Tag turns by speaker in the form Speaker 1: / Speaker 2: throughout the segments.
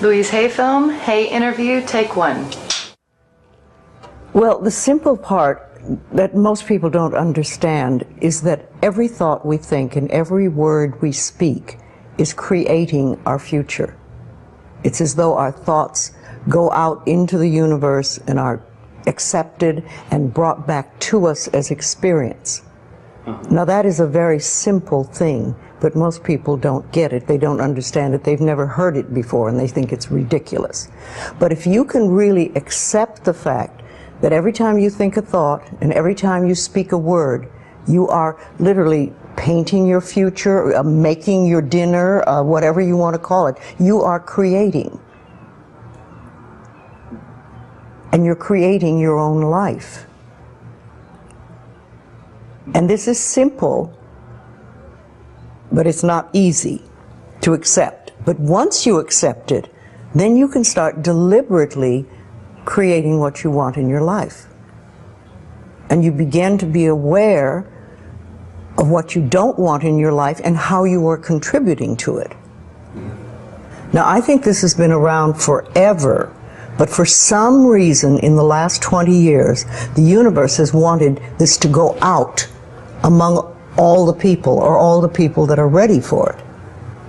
Speaker 1: Louise Hay film, Hay interview, take one.
Speaker 2: Well, the simple part that most people don't understand is that every thought we think and every word we speak is creating our future. It's as though our thoughts go out into the universe and are accepted and brought back to us as experience. Now that is a very simple thing, but most people don't get it. They don't understand it. They've never heard it before and they think it's ridiculous. But if you can really accept the fact that every time you think a thought and every time you speak a word, you are literally painting your future, making your dinner, whatever you want to call it, you are creating. And you're creating your own life. And this is simple, but it's not easy to accept. But once you accept it, then you can start deliberately creating what you want in your life. And you begin to be aware of what you don't want in your life and how you are contributing to it. Now, I think this has been around forever, but for some reason in the last 20 years, the universe has wanted this to go out among all the people, or all the people that are ready for it.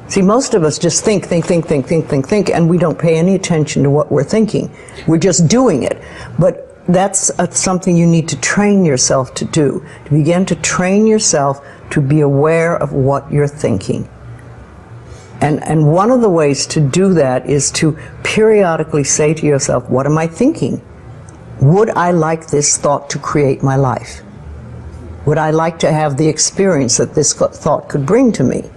Speaker 2: See, most of us just think, and we don't pay any attention to what we're thinking. We're just doing it. But that's something you need to train yourself to do, to begin to train yourself to be aware of what you're thinking. And one of the ways to do that is to periodically say to yourself, what am I thinking? Would I like this thought to create my life? Would I like to have the experience that this thought could bring to me?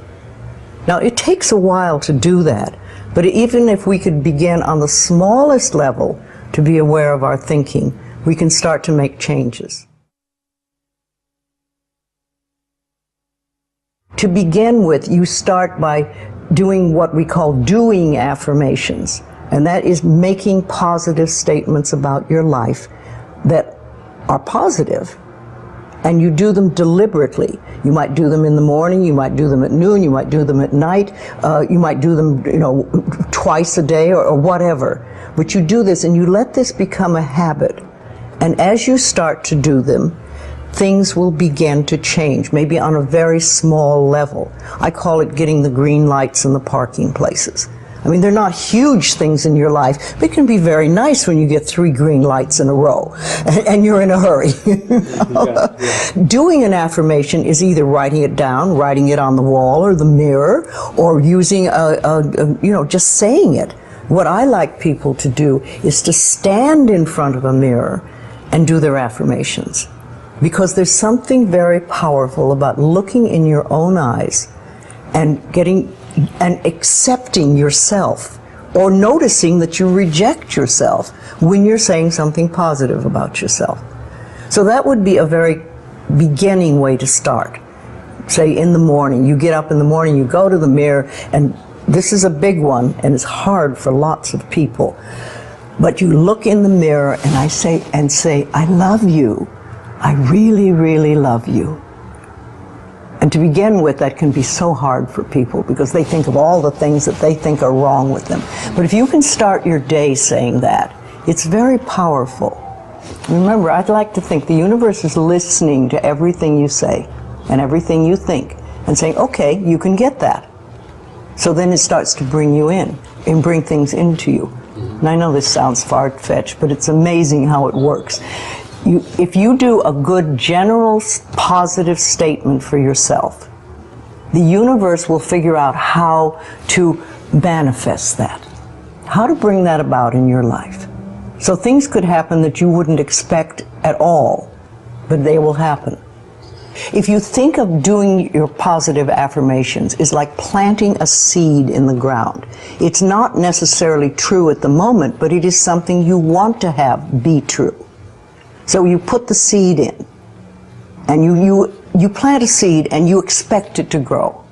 Speaker 2: Now, it takes a while to do that, but even if we could begin on the smallest level to be aware of our thinking, we can start to make changes. To begin with, you start by doing what we call doing affirmations, and that is making positive statements about your life that are positive. And you do them deliberately. You might do them in the morning, you might do them at noon, you might do them at night, you might do them, twice a day or whatever. But you do this and you let this become a habit. And as you start to do them, things will begin to change, maybe on a very small level. I call it getting the green lights in the parking places. I mean, they're not huge things in your life, but it can be very nice when you get 3 green lights in a row and you're in a hurry. Doing an affirmation is either writing it down, writing it on the wall or the mirror, or using just saying it. What I like people to do is to stand in front of a mirror and do their affirmations. Because there's something very powerful about looking in your own eyes and accepting yourself, or noticing that you reject yourself when you're saying something positive about yourself. So that would be a very beginning way to start. Say in the morning, you get up in the morning, you go to the mirror, and this is a big one, and it's hard for lots of people. But you look in the mirror and I say, I love you. I really, really love you. And to begin with, that can be so hard for people because they think of all the things that they think are wrong with them. But if you can start your day saying that, it's very powerful. Remember, I'd like to think the universe is listening to everything you say and everything you think and saying, okay, you can get that. So then it starts to bring you in and bring things into you. And I know this sounds far-fetched, but it's amazing how it works. If you do a good general positive statement for yourself, the universe will figure out how to manifest that, how to bring that about in your life. So things could happen that you wouldn't expect at all, but they will happen. If you think of doing your positive affirmations is like planting a seed in the ground. It's not necessarily true at the moment, but it is something you want to have be true. So you put the seed in, and you plant a seed and you expect it to grow.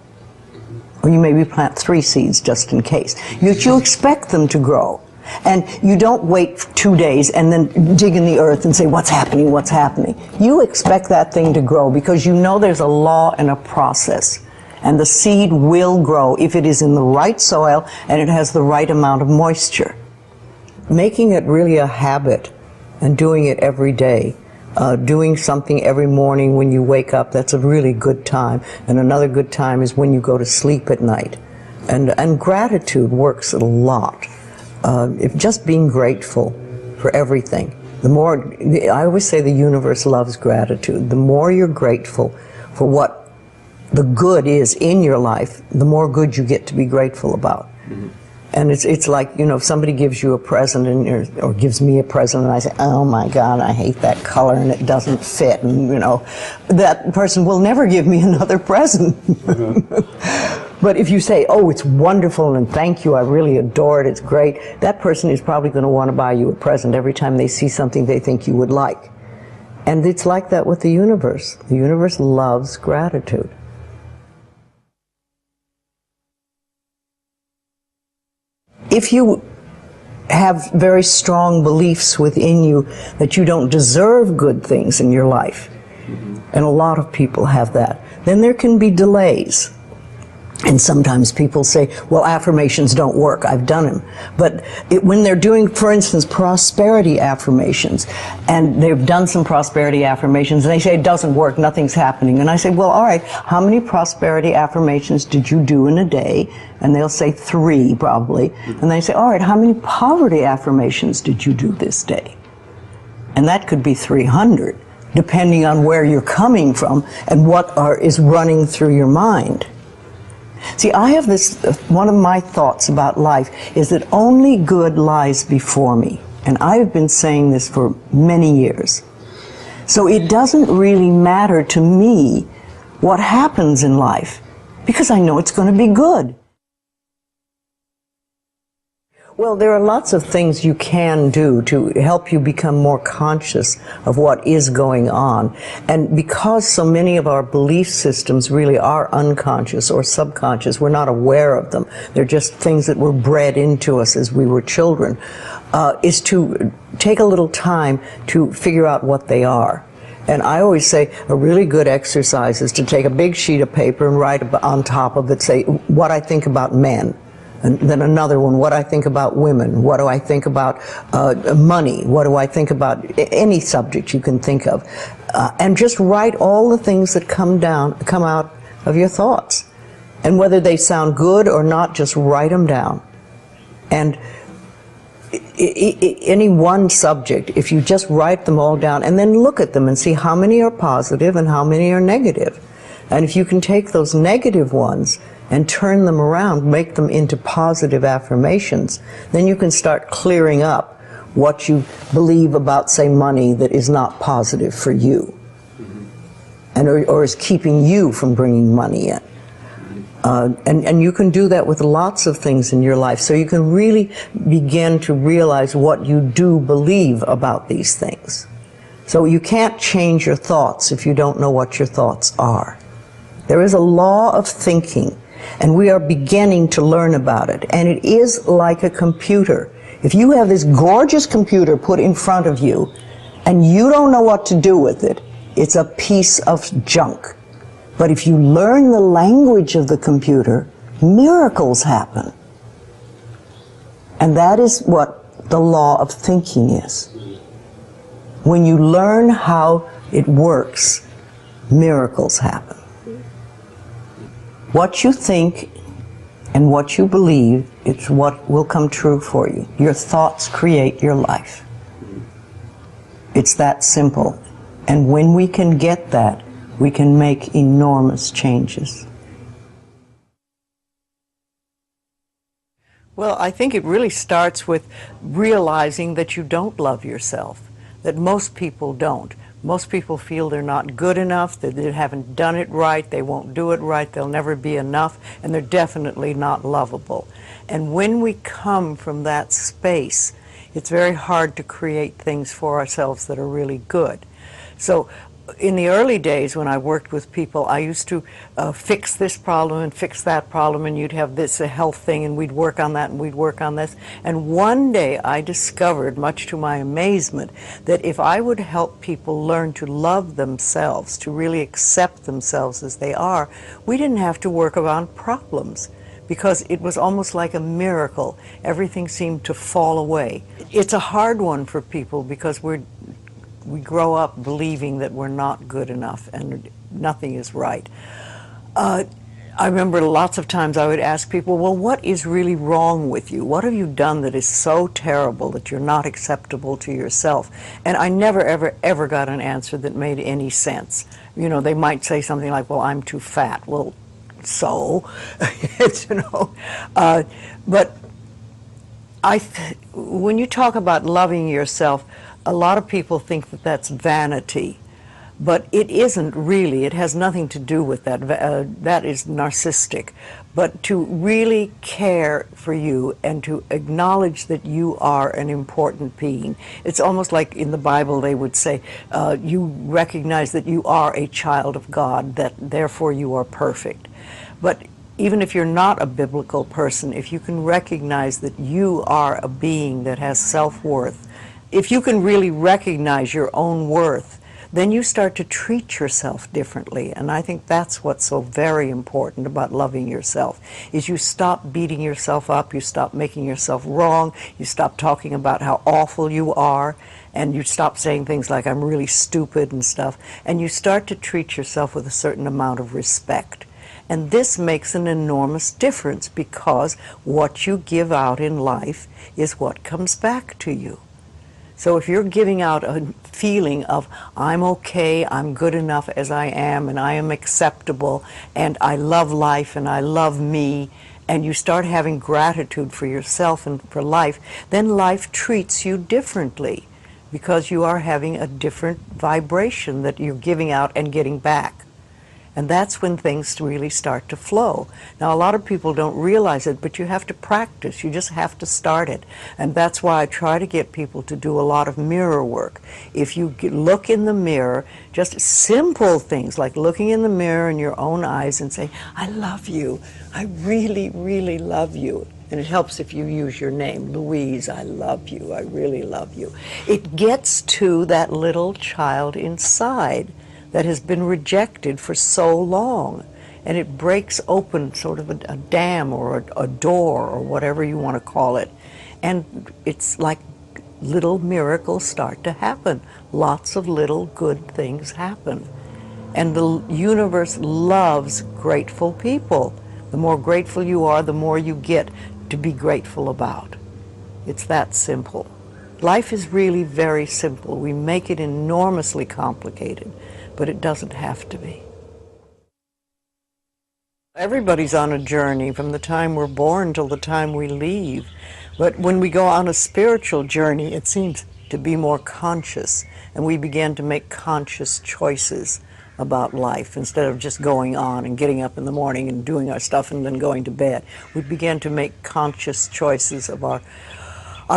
Speaker 2: Or you maybe plant 3 seeds just in case. You expect them to grow. And you don't wait 2 days and then dig in the earth and say, what's happening, what's happening? You expect that thing to grow because you know there's a law and a process. And the seed will grow if it is in the right soil and it has the right amount of moisture. Making it really a habit and doing it every day, doing something every morning when you wake up, that's a really good time. And another good time is when you go to sleep at night. And gratitude works a lot. If just being grateful for everything. The more, I always say the universe loves gratitude. The more you're grateful for what the good is in your life, the more good you get to be grateful about. Mm-hmm. And it's like, you know, if somebody gives you a present or gives me a present and I say, oh my God, I hate that color and it doesn't fit, and you know, that person will never give me another present. Mm-hmm. But if you say, oh, it's wonderful and thank you, I really adore it, it's great, that person is probably going to want to buy you a present every time they see something they think you would like. And it's like that with the universe. The universe loves gratitude. If you have very strong beliefs within you that you don't deserve good things in your life, and a lot of people have that, then there can be delays. And sometimes people say, well, affirmations don't work. I've done them. But when they're doing, for instance, prosperity affirmations, and they've done some prosperity affirmations, and they say it doesn't work, nothing's happening. And I say, well, all right, how many prosperity affirmations did you do in a day? And they'll say 3, probably. And they say, all right, how many poverty affirmations did you do this day? And that could be 300, depending on where you're coming from and what is running through your mind. See, I have this, one of my thoughts about life is that only good lies before me. And I've been saying this for many years. So it doesn't really matter to me what happens in life, because I know it's going to be good. Well, there are lots of things you can do to help you become more conscious of what is going on. And because so many of our belief systems really are unconscious or subconscious, we're not aware of them. They're just things that were bred into us as we were children, is to take a little time to figure out what they are. And I always say a really good exercise is to take a big sheet of paper and write on top of it, say, what I think about men. And then another one, what I think about women, what do I think about money, what do I think about any subject you can think of. And just write all the things that come out of your thoughts. And whether they sound good or not, just write them down. And any one subject, if you just write them all down and then look at them and see how many are positive and how many are negative. And if you can take those negative ones and turn them around, make them into positive affirmations, then you can start clearing up what you believe about, say, money that is not positive for you, and or is keeping you from bringing money in. And you can do that with lots of things in your life, so you can really begin to realize what you do believe about these things. So you can't change your thoughts if you don't know what your thoughts are. There is a law of thinking, and we are beginning to learn about it. And it is like a computer. If you have this gorgeous computer put in front of you, and you don't know what to do with it, it's a piece of junk. But if you learn the language of the computer, miracles happen. And that is what the law of thinking is. When you learn how it works, miracles happen. What you think and what you believe, it's what will come true for you. Your thoughts create your life. It's that simple. And when we can get that, we can make enormous changes. Well, I think it really starts with realizing that you don't love yourself, that most people don't. Most people feel they're not good enough, that they haven't done it right, they won't do it right, they'll never be enough, and they're definitely not lovable. And when we come from that space, it's very hard to create things for ourselves that are really good. So in the early days when I worked with people, I used to fix this problem and fix that problem, and you'd have this a health thing, and we'd work on that, and we'd work on this. And one day I discovered, much to my amazement, that if I would help people learn to love themselves, to really accept themselves as they are, we didn't have to work on problems, because it was almost like a miracle. Everything seemed to fall away. It's a hard one for people because we grow up believing that we're not good enough and nothing is right. I remember lots of times I would ask people, well, what is really wrong with you? What have you done that is so terrible that you're not acceptable to yourself? And I never, ever, ever got an answer that made any sense. You know, they might say something like, well, I'm too fat. Well, so, you know, but when you talk about loving yourself, a lot of people think that that's vanity, but it isn't really. It has nothing to do with that. That is narcissistic. But to really care for you and to acknowledge that you are an important being. It's almost like in the Bible they would say, you recognize that you are a child of God, that therefore you are perfect. But even if you're not a biblical person, if you can recognize that you are a being that has self-worth, if you can really recognize your own worth, then you start to treat yourself differently. And I think that's what's so very important about loving yourself, is you stop beating yourself up, you stop making yourself wrong, you stop talking about how awful you are, and you stop saying things like, I'm really stupid and stuff, and you start to treat yourself with a certain amount of respect. And this makes an enormous difference, because what you give out in life is what comes back to you. So if you're giving out a feeling of, I'm okay, I'm good enough as I am, and I am acceptable, and I love life, and I love me, and you start having gratitude for yourself and for life, then life treats you differently, because you are having a different vibration that you're giving out and getting back. And that's when things really start to flow. Now, a lot of people don't realize it, but you have to practice. You just have to start it. And that's why I try to get people to do a lot of mirror work. If you look in the mirror, just simple things like looking in the mirror in your own eyes and say, I love you. I really, really love you. And it helps if you use your name, Louise, I love you. I really love you. It gets to that little child inside that has been rejected for so long, and it breaks open sort of a dam or a door or whatever you want to call it, and it's like little miracles start to happen. Lots of little good things happen, and the universe loves grateful people. The more grateful you are, the more you get to be grateful about. It's that simple. Life is really very simple. We make it enormously complicated, but it doesn't have to be. Everybody's on a journey from the time we're born till the time we leave. But when we go on a spiritual journey, it seems to be more conscious, and we begin to make conscious choices about life instead of just going on and getting up in the morning and doing our stuff and then going to bed. We begin to make conscious choices of our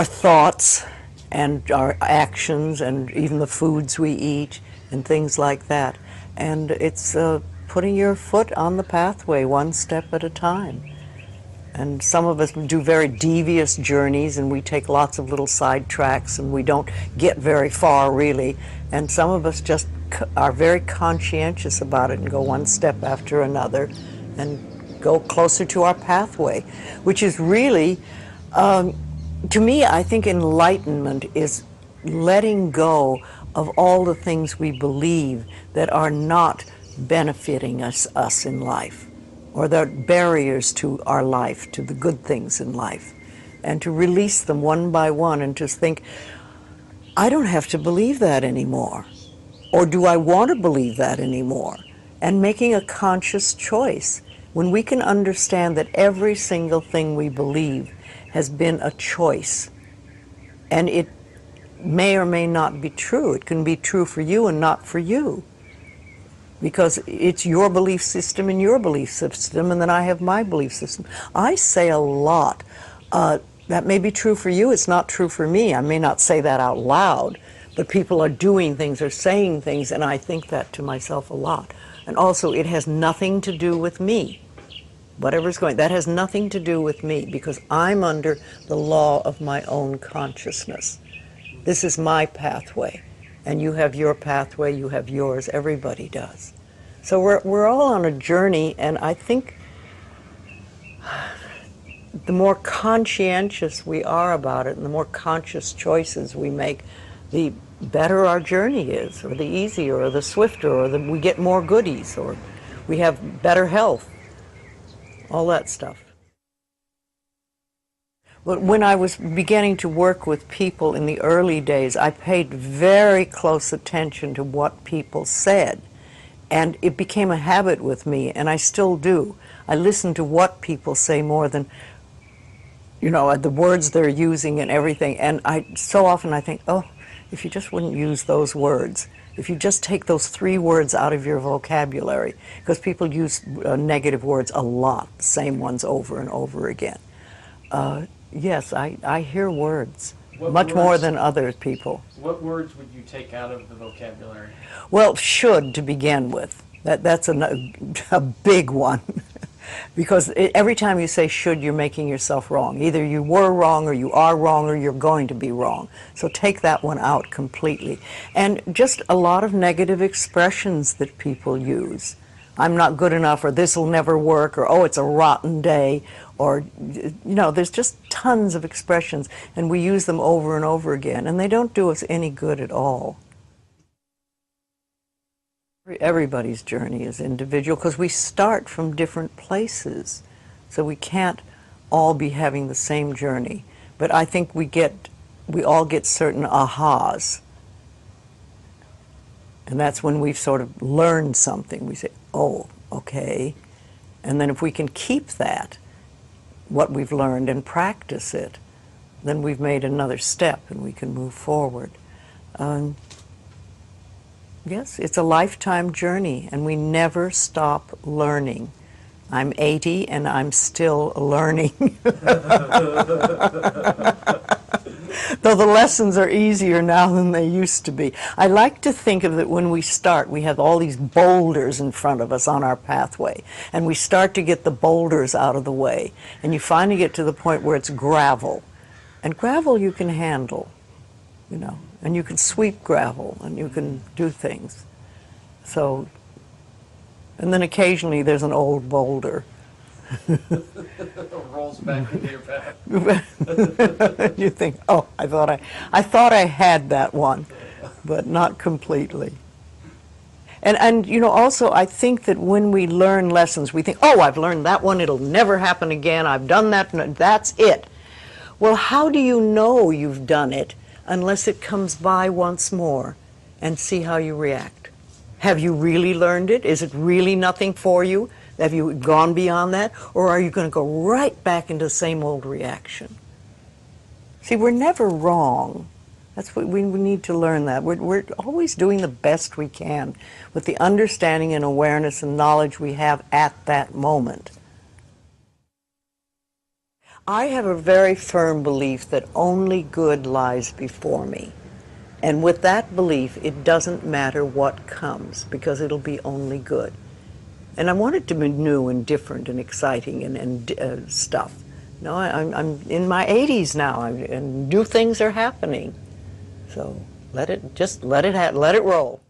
Speaker 2: thoughts and our actions and even the foods we eat and things like that. And it's putting your foot on the pathway one step at a time. And some of us do very devious journeys, and we take lots of little side tracks, and we don't get very far really. And some of us just are very conscientious about it and go one step after another and go closer to our pathway, which is really, to me, I think enlightenment is letting go of all the things we believe that are not benefiting us in life, or that are barriers to our life, to the good things in life, and to release them one by one and just think, I don't have to believe that anymore, or do I want to believe that anymore? And making a conscious choice. When we can understand that every single thing we believe has been a choice, and it may or may not be true. It can be true for you and not for you, because it's your belief system and your belief system, and then I have my belief system. I say a lot, that may be true for you, it's not true for me. I may not say that out loud, But people are doing things or saying things, and I think that to myself a lot. And also, it has nothing to do with me. Whatever's going, that has nothing to do with me, because I'm under the law of my own consciousness. This is my pathway, and you have your pathway, you have yours, everybody does. So we're all on a journey, and I think the more conscientious we are about it, and the more conscious choices we make, the better our journey is, or the easier, or the swifter, or we get more goodies, or we have better health, all that stuff. But when I was beginning to work with people in the early days, I paid very close attention to what people said. And it became a habit with me, and I still do. I listen to what people say more than, you know, the words they're using and everything. And so often I think, oh, if you just wouldn't use those words, if you just take those 3 words out of your vocabulary, because people use negative words a lot, the same ones over and over again. Yes, I hear words, much more than other people.
Speaker 3: What words would you take out of the vocabulary?
Speaker 2: Well, should to begin with. That's a big one. Because every time you say should, you're making yourself wrong. Either you were wrong, or you are wrong, or you're going to be wrong. So take that one out completely. And just a lot of negative expressions that people use. I'm not good enough, or this will never work, or oh, it's a rotten day, or, you know, there's just tons of expressions, and we use them over and over again, and they don't do us any good at all. Everybody's journey is individual because we start from different places, so we can't all be having the same journey. But I think we all get certain ahas, and that's when we've sort of learned something. We say, oh, okay, and then if we can keep that, what we've learned, and practice it, then we've made another step and we can move forward. Yes, it's a lifetime journey, and we never stop learning. I'm 80 and I'm still learning. Though the lessons are easier now than they used to be. I like to think of it when we start, we have all these boulders in front of us on our pathway, and we start to get the boulders out of the way, and you finally get to the point where it's gravel. And gravel you can handle, you know. And you can sweep gravel, and you can do things. So, and then occasionally there's an old boulder.
Speaker 3: Rolls back into your path.
Speaker 2: You think, oh, I thought I had that one, but not completely. And you know, also I think that when we learn lessons, we think, oh, I've learned that one, it'll never happen again, I've done that, that's it. Well, how do you know you've done it unless it comes by once more, and see how you react? Have you really learned it? Is it really nothing for you? Have you gone beyond that? Or are you going to go right back into the same old reaction? See, we're never wrong. That's what we need to learn that. We're always doing the best we can with the understanding and awareness and knowledge we have at that moment. I have a very firm belief that only good lies before me. And with that belief, it doesn't matter what comes, because it'll be only good. And I want it to be new and different and exciting and stuff. No, I'm in my 80s now, and new things are happening. So let it roll.